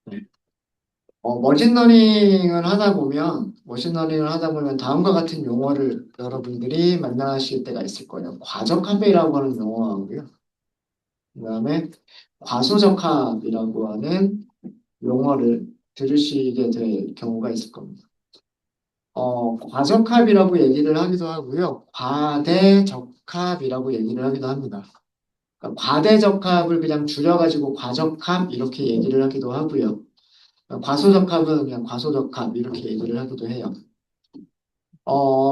네. 머신러닝을 하다 보면 다음과 같은 용어를 여러분들이 만나실 때가 있을 거예요. 과적합이라고 하는 용어하고요. 그다음에 과소적합이라고 하는 용어를 들으시게 될 경우가 있을 겁니다. 과적합이라고 얘기를 하기도 하고요. 과대적합이라고 얘기를 하기도 합니다. 그러니까 과대적합을 그냥 줄여가지고 과적합 이렇게 얘기를 하기도 하고요. 과소적합은 그냥 과소적합 이렇게 얘기를 하기도 해요.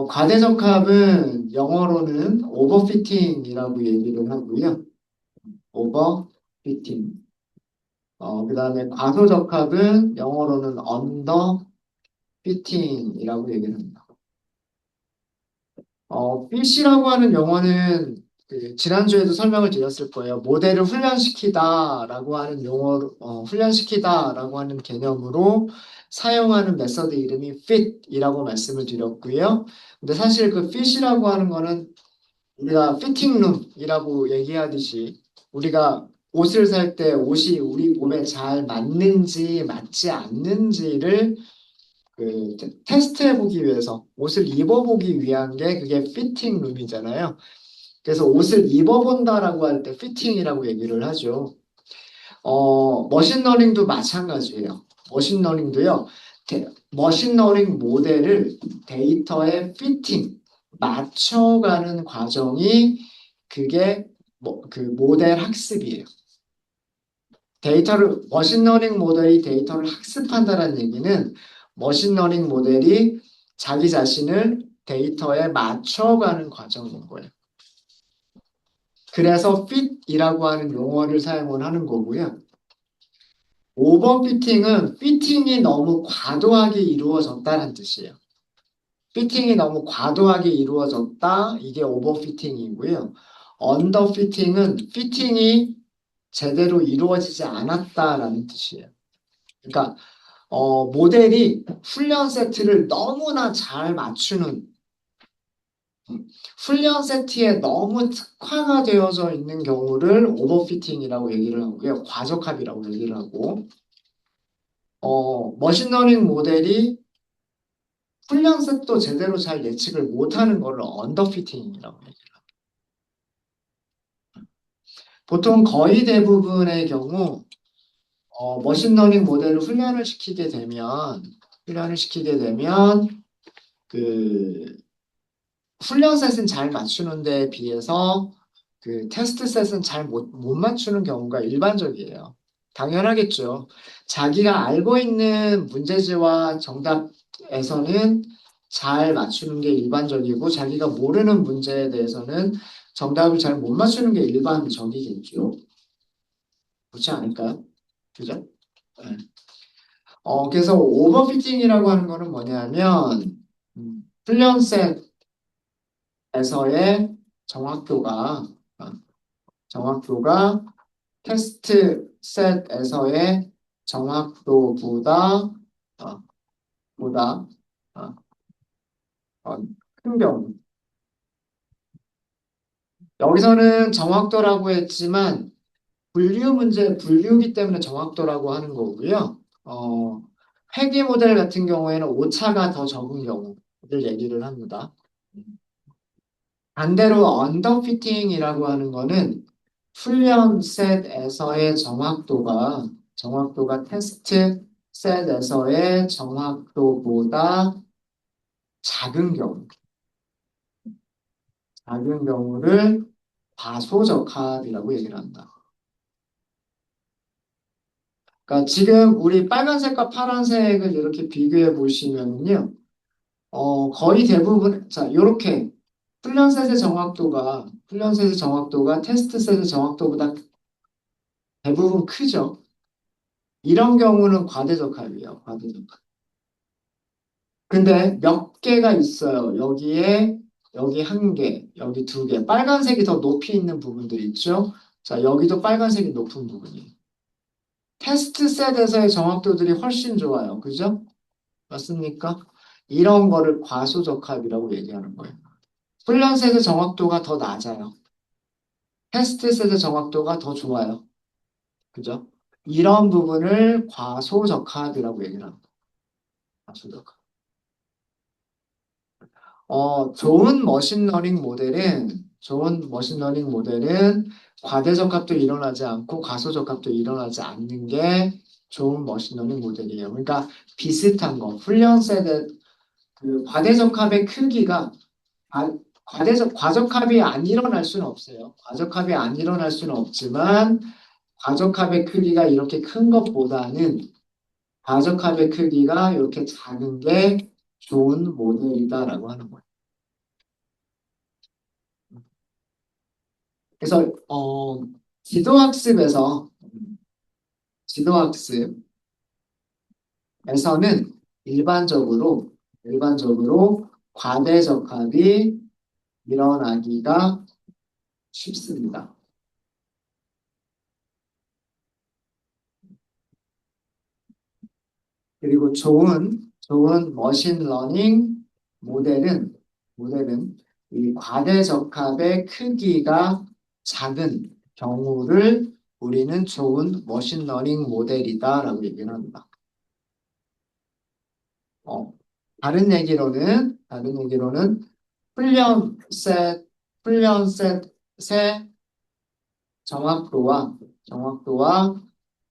과대적합은 영어로는 오버피팅이라고 얘기를 하고요. 오버피팅. 그다음에 과소적합은 영어로는 언더피팅이라고 얘기를 합니다. pit이라고 하는 용어는 그 지난주에도 설명을 드렸을 거예요. 모델을 훈련시키다라고 하는 용어로, 훈련시키다라고 하는 개념으로 사용하는 메서드 이름이 fit이라고 말씀을 드렸고요. 근데 사실 그 fit이라고 하는 거는 우리가 피팅룸이라고 얘기하듯이 우리가 옷을 살 때 옷이 우리 몸에 잘 맞는지 맞지 않는지를 그 테스트해 보기 위해서 옷을 입어보기 위한 게 그게 피팅 룸이잖아요. 그래서 옷을 입어본다라고 할 때 피팅이라고 얘기를 하죠. 머신러닝도 마찬가지예요. 머신러닝도요. 머신러닝 모델을 데이터에 피팅, 맞춰가는 과정이 그게 그 모델 학습이에요. 머신러닝 모델이 데이터를 학습한다는 얘기는 머신러닝 모델이 자기 자신을 데이터에 맞춰가는 과정인 거예요. 그래서 fit이라고 하는 용어를 사용을 하는 거고요. 오버피팅은 피팅이 너무 과도하게 이루어졌다는 뜻이에요. 피팅이 너무 과도하게 이루어졌다. 이게 오버피팅이고요. 언더피팅은 피팅이 제대로 이루어지지 않았다라는 뜻이에요. 그러니까 모델이 훈련 세트를 너무나 잘 맞추는 훈련 세트에 너무 특화가 되어져 있는 경우를 오버피팅이라고 얘기를 하고요. 과적합이라고 얘기를 하고 머신러닝 모델이 훈련 세트도 제대로 잘 예측을 못하는 거를 언더피팅이라고 얘기를 합니다. 보통 거의 대부분의 경우 머신러닝 모델을 훈련을 시키게 되면 그 훈련 셋은 잘 맞추는 데에 비해서 그 테스트 셋은 잘 못 맞추는 경우가 일반적이에요. 당연하겠죠. 자기가 알고 있는 문제지와 정답에서는 잘 맞추는 게 일반적이고 자기가 모르는 문제에 대해서는 정답을 잘 못 맞추는 게 일반적이겠죠. 그렇지 않을까요? 그죠? 네. 그래서 오버피팅이라고 하는 거는 뭐냐면 훈련 셋에서의 정확도가 어, 정확도가 테스트 셋에서의 정확도보다 보다 어, 큰 경우. 여기서는 정확도라고 했지만 분류기 때문에 정확도라고 하는 거고요. 회귀 모델 같은 경우에는 오차가 더 적은 경우를 얘기를 합니다. 반대로 언더피팅이라고 하는 거는 훈련 셋에서의 정확도가 테스트 셋에서의 정확도보다 작은 경우, 작은 경우를 과소적합이라고 얘기를 한다. 그러니까 지금 우리 빨간색과 파란색을 이렇게 비교해 보시면요, 거의 대부분, 자, 이렇게 훈련 셋의 정확도가 테스트 셋의 정확도보다 대부분 크죠. 이런 경우는 과대적합이에요, 과대적합. 근데 몇 개가 있어요. 여기 한 개, 여기 두 개. 빨간색이 더 높이 있는 부분들이 있죠. 자, 여기도 빨간색이 높은 부분이에요. 테스트 셋에서의 정확도들이 훨씬 좋아요. 그죠? 맞습니까? 이런 거를 과소적합이라고 얘기하는 거예요. 훈련 셋의 정확도가 더 낮아요. 테스트 셋의 정확도가 더 좋아요. 그죠? 이런 부분을 과소적합이라고 얘기를 합니다. 과소적합. 좋은 머신러닝 모델은 과대적합도 일어나지 않고 과소적합도 일어나지 않는 게 좋은 머신러닝 모델이에요. 그러니까 비슷한 거, 훈련 세대, 그 과대적합의 크기가 과적합이 안 일어날 수는 없어요. 과적합이 안 일어날 수는 없지만 과적합의 크기가 이렇게 큰 것보다는 과적합의 크기가 이렇게 작은 게 좋은 모델이다라고 하는 거예요. 그래서 지도학습에서 지도학습에서는 일반적으로 과대적합이 일어나기가 쉽습니다. 그리고 좋은 머신러닝 모델은 이 과대적합의 크기가 작은 경우를 우리는 좋은 머신러닝 모델이다라고 얘기를 합니다. 어, 다른 얘기로는 훈련 셋의 정확도와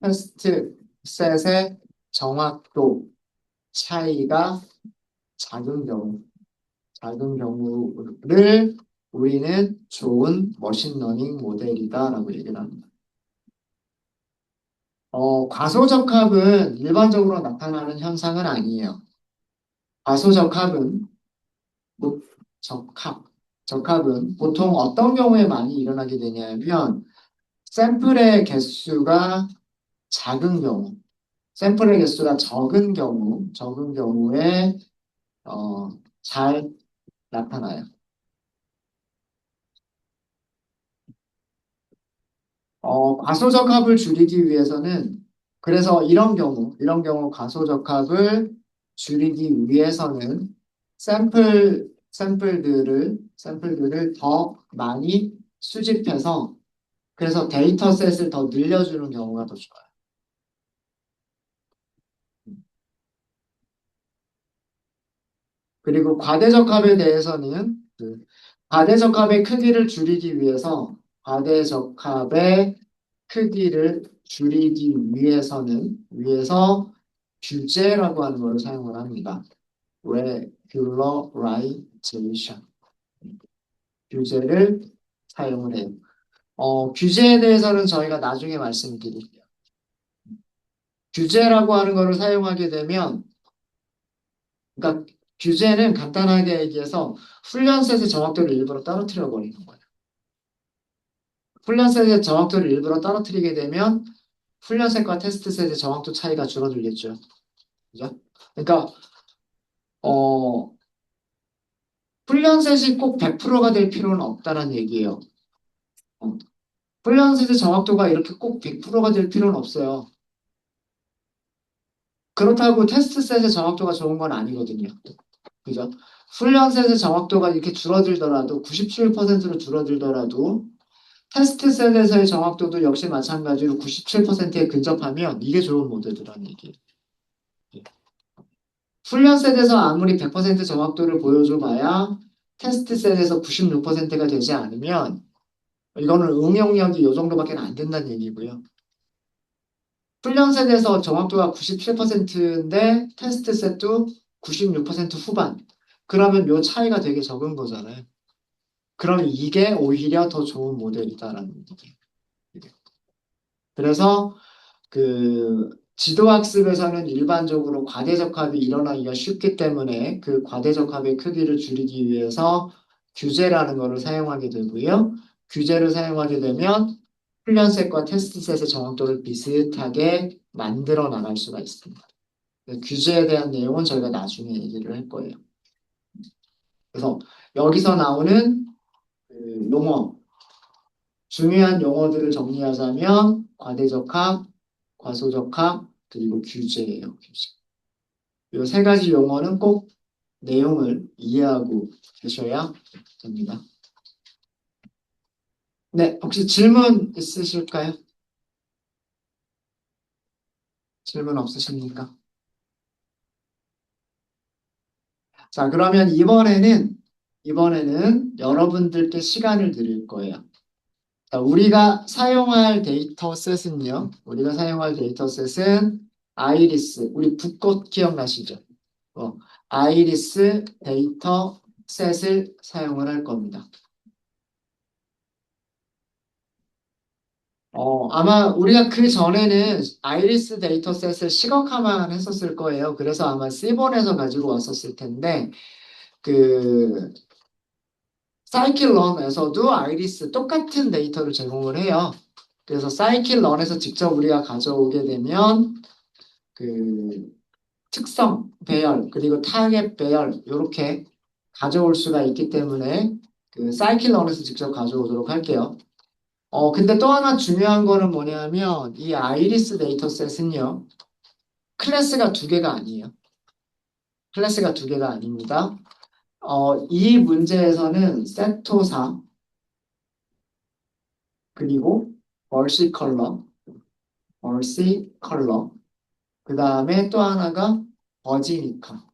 테스트 셋의 정확도 차이가 작은 경우, 작은 경우를 우리는 좋은 머신러닝 모델이다라고 얘기를 합니다. 과소적합은 일반적으로 나타나는 현상은 아니에요. 과소적합은 보- 적합, 적합은 보통 어떤 경우에 많이 일어나게 되냐면 샘플의 개수가 작은 경우, 샘플의 개수가 적은 경우에 잘 나타나요. 과소적합을 줄이기 위해서는 그래서 이런 경우 과소적합을 줄이기 위해서는 샘플들을 더 많이 수집해서 그래서 데이터셋을 더 늘려주는 경우가 더 좋아요. 그리고 과대적합에 대해서는 과대적합의 크기를 줄이기 위해서 규제라고 하는 걸 사용을 합니다. regularization. 규제를 사용을 해요. 규제에 대해서는 저희가 나중에 말씀드릴게요. 규제라고 하는 것을 사용하게 되면, 그러니까 규제는 간단하게 얘기해서 훈련셋의 정확도를 일부러 떨어뜨려 버리는 거예요. 훈련셋의 정확도를 일부러 떨어뜨리게 되면 훈련셋과 테스트셋의 정확도 차이가 줄어들겠죠. 그죠? 그러니까 어, 훈련셋이 꼭 100%가 될 필요는 없다는 얘기예요. 어, 훈련셋의 정확도가 이렇게 꼭 100%가 될 필요는 없어요. 그렇다고 테스트셋의 정확도가 좋은 건 아니거든요. 그죠? 훈련셋의 정확도가 이렇게 줄어들더라도 97%로 줄어들더라도 테스트셋에서의 정확도도 역시 마찬가지로 97%에 근접하면 이게 좋은 모델이라는 얘기예요. 훈련셋에서 아무리 100% 정확도를 보여줘봐야 테스트셋에서 96%가 되지 않으면 이거는 응용력이 이 정도밖에 안 된다는 얘기고요. 훈련셋에서 정확도가 97%인데 테스트셋도 96% 후반. 그러면 요 차이가 되게 적은 거잖아요. 그럼 이게 오히려 더 좋은 모델이다라는 얘기예요. 그래서 지도학습에서는 일반적으로 과대적합이 일어나기가 쉽기 때문에 그 과대적합의 크기를 줄이기 위해서 규제라는 것을 사용하게 되고요. 규제를 사용하게 되면 훈련셋과 테스트셋의 정확도를 비슷하게 만들어 나갈 수가 있습니다. 규제에 대한 내용은 저희가 나중에 얘기를 할 거예요. 그래서 여기서 나오는 그 용어, 중요한 용어들을 정리하자면 과대적합, 과소적합, 그리고 규제예요. 규제. 이 세 가지 용어는 꼭 내용을 이해하고 계셔야 됩니다. 네, 혹시 질문 있으실까요? 질문 없으십니까? 자, 그러면 이번에는 여러분들께 시간을 드릴 거예요. 자, 우리가 사용할 데이터셋은 아이리스, 우리 붓꽃 기억나시죠? 어, 아이리스 데이터셋을 사용을 할 겁니다. 아마 우리가 그 전에는 아이리스 데이터셋을 시각화만 했었을 거예요. 그래서 아마 씨본에서 가지고 왔었을 텐데, 그, 사이클런에서도 아이리스 똑같은 데이터를 제공을 해요. 그래서 사이클런에서 직접 우리가 가져오게 되면, 그, 특성 배열, 그리고 타겟 배열, 이렇게 가져올 수가 있기 때문에, 그, 사이클런에서 직접 가져오도록 할게요. 근데 또 하나 중요한 거는 뭐냐면 이 아이리스 데이터셋은요. 클래스가 두 개가 아니에요. 클래스가 두 개가 아닙니다. 이 문제에서는 세토사 그리고 멀시 컬러, 멀시 컬러 그 다음에 또 하나가 버지니카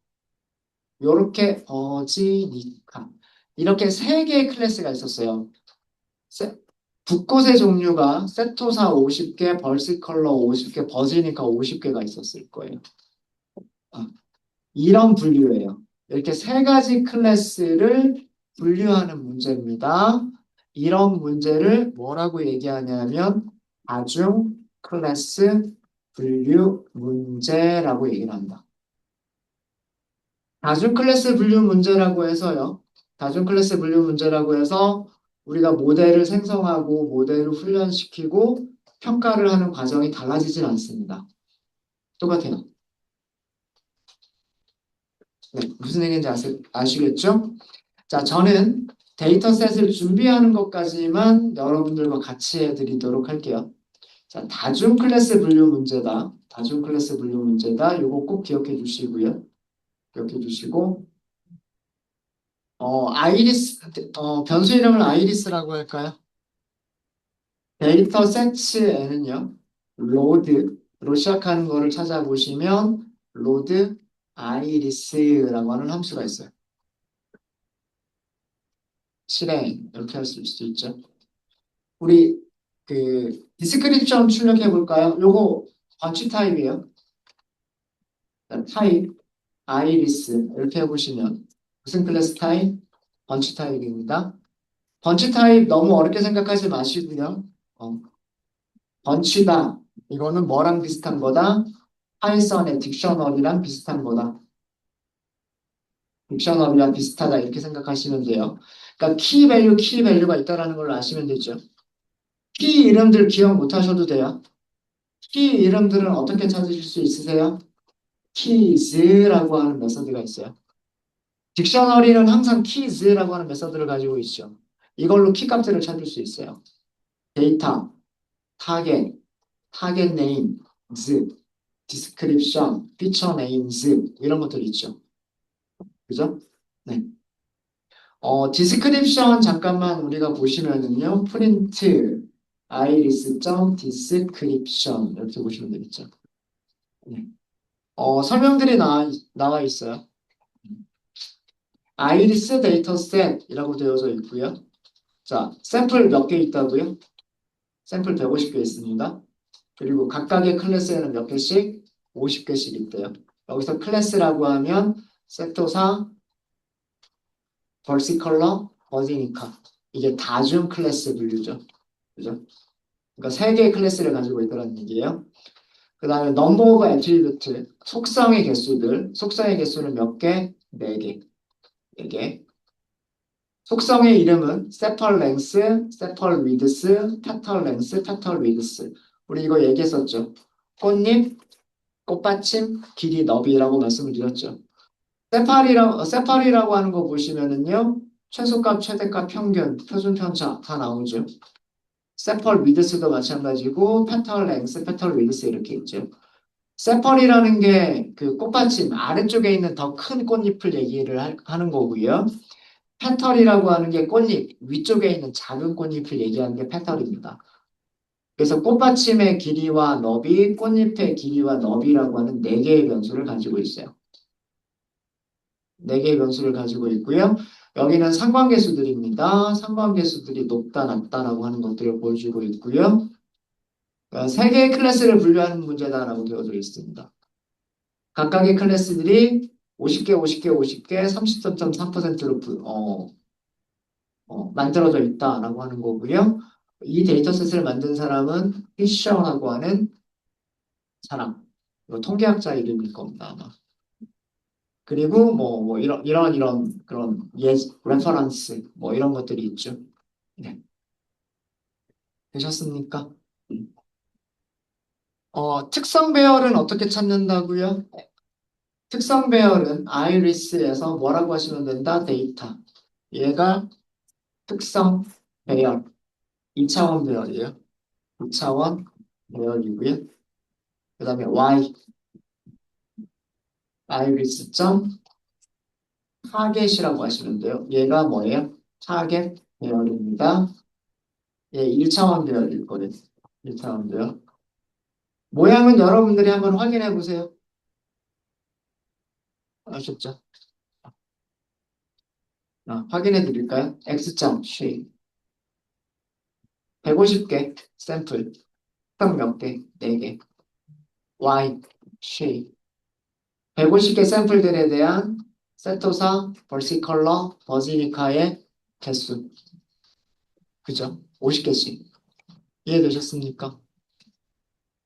요렇게 버지니카 이렇게 세 개의 클래스가 있었어요. 세, 붓꽃의 종류가 세토사 50개, 벌시 컬러 50개, 버지니카 50개가 있었을 거예요. 아, 이런 분류예요. 이렇게 세 가지 클래스를 분류하는 문제입니다. 이런 문제를 뭐라고 얘기하냐면 다중 클래스 분류 문제라고 얘기를 한다. 다중 클래스 분류 문제라고 해서요. 다중 클래스 분류 문제라고 해서 우리가 모델을 생성하고 모델을 훈련시키고 평가를 하는 과정이 달라지진 않습니다. 똑같아요. 네, 무슨 얘기인지 아시겠죠? 자, 저는 데이터셋을 준비하는 것까지만 여러분들과 같이 해드리도록 할게요. 자, 다중 클래스 분류 문제다. 다중 클래스 분류 문제다. 요거 꼭 기억해 주시고요. 기억해 주시고, 아이리스, 변수 이름을 아이리스라고 할까요? 데이터셋에는요, 로드로 시작하는 거를 찾아보시면, 로드 아이리스라고 하는 함수가 있어요. 실행, 이렇게 할 수 있죠. 우리 그 디스크립션 출력해 볼까요? 요거 번치 타입이에요. 타입 아이리스 이렇게 해보시면 무슨 클래스 타입? 번치 타입입니다. 번치 타입 너무 어렵게 생각하지 마시고요. 어, 번치다 이거는 뭐랑 비슷한 거다? 파이썬의 딕셔너리랑 비슷한 거다. 딕셔너리랑 비슷하다 이렇게 생각하시면 돼요. 그러니까 키 밸류가 있다라는 걸 아시면 되죠. 키 이름들 기억 못 하셔도 돼요. 키 이름들은 어떻게 찾으실 수 있으세요? 키즈라고 하는 메서드가 있어요. 딕셔너리는 항상 키즈라고 하는 메서드를 가지고 있죠. 이걸로 키 값들을 찾을 수 있어요. 데이터, 타겟, 타겟 네임, 즈, 디스크립션, 피처 네임즈 이런 것들 있죠. 그죠? 네. 디스크립션 잠깐만 우리가 보시면은요. 프린트 iris.description 이렇게 보시면 되겠죠. 네. 설명들이 나와 있어요. 아이리스 데이터셋이라고 되어져 있고요. 자, 샘플 몇 개 있다고요? 샘플 150개 있습니다. 그리고 각각의 클래스에는 몇 개씩? 50개씩 있대요. 여기서 클래스라고 하면 섹터사, 벌시컬러, 버디니카. 이게 다중 클래스 분류죠. 그죠? 그러니까 세 개의 클래스를 가지고 있다는 얘기예요. 그 다음에 넘버 오브 애트리뷰트, 속성의 개수는 몇 개? 4개. 4개. 속성의 이름은 세펄 랭스, 세펄 위드스, 페털 랭스, 페털 위드스. 우리 이거 얘기했었죠. 꽃잎, 꽃받침, 길이, 너비라고 말씀을 드렸죠. 세펄이라고 하는 거 보시면은요. 최소값, 최대값, 평균, 표준 편차 다 나오죠. 세펄 위드스도 마찬가지고 페털 랭스, 페털 위드스 이렇게 있죠. 세펄이라는 게 그 꽃받침 아래쪽에 있는 더 큰 꽃잎을 얘기를 하는 거고요. 페털이라고 하는 게 꽃잎, 위쪽에 있는 작은 꽃잎을 얘기하는 게 페털입니다. 그래서 꽃받침의 길이와 너비, 꽃잎의 길이와 너비라고 하는 네 개의 변수를 가지고 있어요. 네 개의 변수를 가지고 있고요. 여기는 상관계수들입니다. 상관계수들이 높다, 낮다라고 하는 것들을 보여주고 있고요. 세 개의 클래스를 분류하는 문제다라고 되어져 있습니다. 각각의 클래스들이 50개, 50개, 50개, 33.3%로 만들어져 있다라고 하는 거고요. 이 데이터셋을 만든 사람은 피셔라고 하는 사람, 이거 통계학자 이름일 겁니다, 아마. 그리고 뭐 이런 그런 레퍼런스 뭐 이런 것들이 있죠. 네. 되셨습니까? 특성 배열은 어떻게 찾는다고요? 특성 배열은 아이리스에서 뭐라고 하시면 된다? 데이터. 얘가 특성 배열, 2차원 배열이에요. 2차원 배열이고요. 그 다음에 y, iris 점 타겟이라고 하시면 돼요. 얘가 뭐예요? 타겟 배열입니다. 얘 1차원 배열일 거예요. 1차원 배열. 모양은 여러분들이 한번 확인해 보세요. 아셨죠? 확인해 드릴까요? x점 shape 150개 샘플 특성 몇 개? 4개 y shape 150개 샘플들에 대한 세토사, 벌시컬러, 버지니카의 개수 그죠? 50개씩 이해되셨습니까?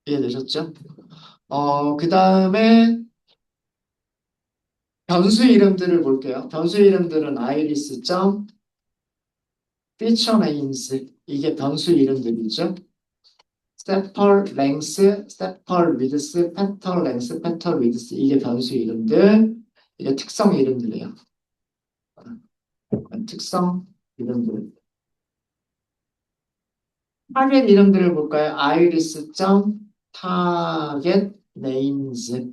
이해되셨죠? 그 다음에 변수 이름들을 볼게요. 변수 이름들은 아이리스 점 feature names 이게 변수 이름들이죠. stepper length, stepper width, petal length, petal width 이게 변수 이름들 이게 특성 이름들이에요. 특성 이름들. 타겟 이름들을 볼까요? 아이리스 점 타겟 네임즈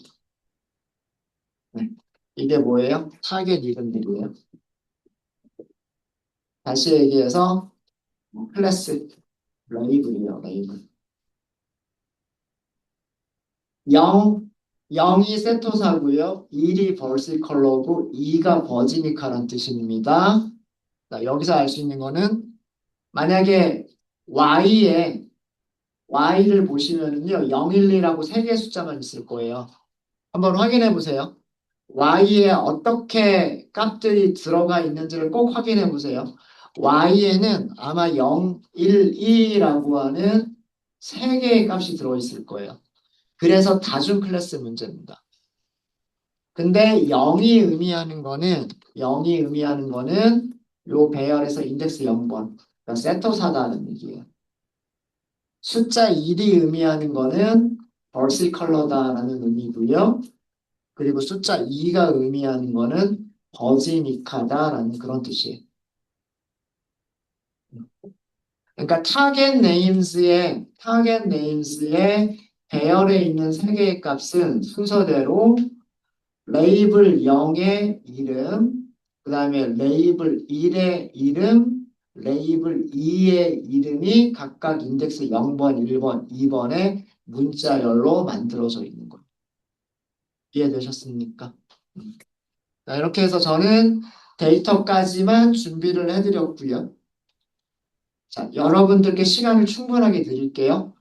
네. 이게 뭐예요? 타겟 이름들이에요. 다시 얘기해서 클래스 레이블이에요. 레이블. 0, 0이 세토사고요. 1이 벌시컬러고 2가 버지니카란 뜻입니다. 자, 여기서 알 수 있는 거는 만약에 y를 보시면은요. 0, 1, 2라고 세 개의 숫자만 있을 거예요. 한번 확인해 보세요. y에 어떻게 값들이 들어가 있는지를 꼭 확인해 보세요. y에는 아마 0, 1, 2라고 하는 세 개의 값이 들어있을 거예요. 그래서 다중 클래스 문제입니다. 근데 0이 의미하는 거는 요 배열에서 인덱스 0번, 그러니까 세터사다는 얘기예요. 숫자 1이 의미하는 거는 벌시 컬러다라는 의미고요. 그리고 숫자 2가 의미하는 거는 버지니카다라는 그런 뜻이에요. 그러니까 타겟 네임스의 배열에 있는 세 개의 값은 순서대로 레이블 0의 이름, 그 다음에 레이블 1의 이름, 레이블 2의 이름이 각각 인덱스 0번, 1번, 2번의 문자열로 만들어져 있는 거예요. 이해되셨습니까? 자, 이렇게 해서 저는 데이터까지만 준비를 해드렸고요. 자, 여러분들께 시간을 충분하게 드릴게요.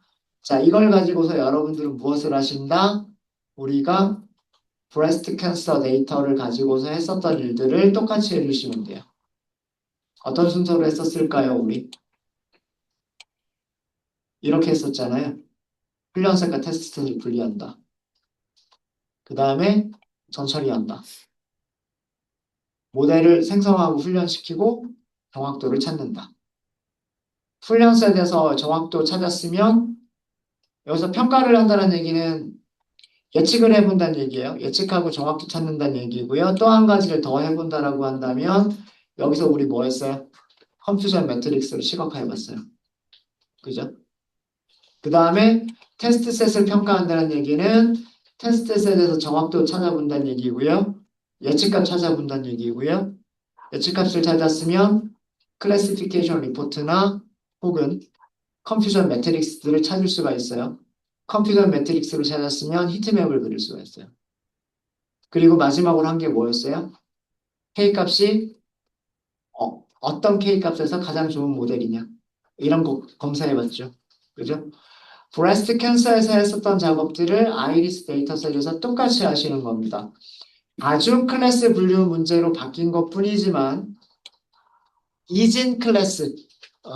자, 이걸 가지고서 여러분들은 무엇을 하신다? 우리가 브레스트 캔서 데이터를 가지고서 했었던 일들을 똑같이 해주시면 돼요. 어떤 순서로 했었을까요, 우리? 이렇게 했었잖아요. 훈련생과 테스트를 분리한다. 그 다음에 전처리한다. 모델을 생성하고 훈련시키고 정확도를 찾는다. 훈련셋에서 정확도 찾았으면 여기서 평가를 한다는 얘기는 예측을 해본다는 얘기예요. 예측하고 정확도 찾는다는 얘기고요. 또 한 가지를 더 해본다라고 한다면 여기서 우리 뭐 했어요? 컴퓨전 매트릭스를 시각화해봤어요. 그죠? 그 다음에 테스트셋을 평가한다는 얘기는 테스트셋에서 정확도 찾아본다는 얘기고요. 예측값 찾아본다는 얘기고요. 예측값을 찾았으면 클래시피케이션 리포트나 혹은 컨퓨전 매트릭스들을 찾을 수가 있어요. 컨퓨전 매트릭스를 찾았으면 히트맵을 그릴 수가 있어요. 그리고 마지막으로 한 게 뭐였어요? K값이 어떤 K값에서 가장 좋은 모델이냐. 이런 거 검사해봤죠. 그죠? 브레스트 캔서에서 했었던 작업들을 아이리스 데이터셋에서 똑같이 하시는 겁니다. 다중 클래스 분류 문제로 바뀐 것 뿐이지만 이진 클래스, 어,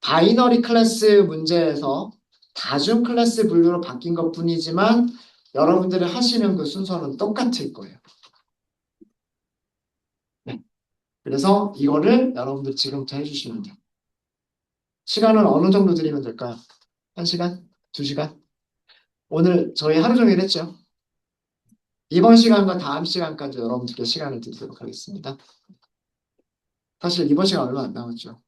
바이너리 클래스 문제에서 다중 클래스 분류로 바뀐 것 뿐이지만 여러분들이 하시는 그 순서는 똑같을 거예요. 네. 그래서 이거를 여러분들 지금부터 해주시면 돼요. 시간은 어느 정도 드리면 될까요? 1시간? 2시간? 오늘 저희 하루 종일 했죠? 이번 시간과 다음 시간까지 여러분들께 시간을 드리도록 하겠습니다. 사실 이번 시간 얼마 안 남았죠?